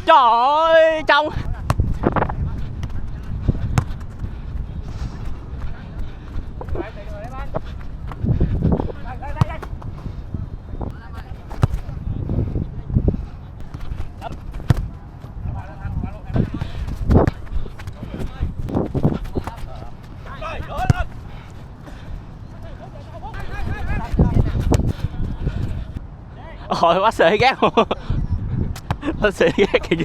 Trời ơi, trong. Ôi, bác sĩ ghét không? Bác sĩ ghét kìa.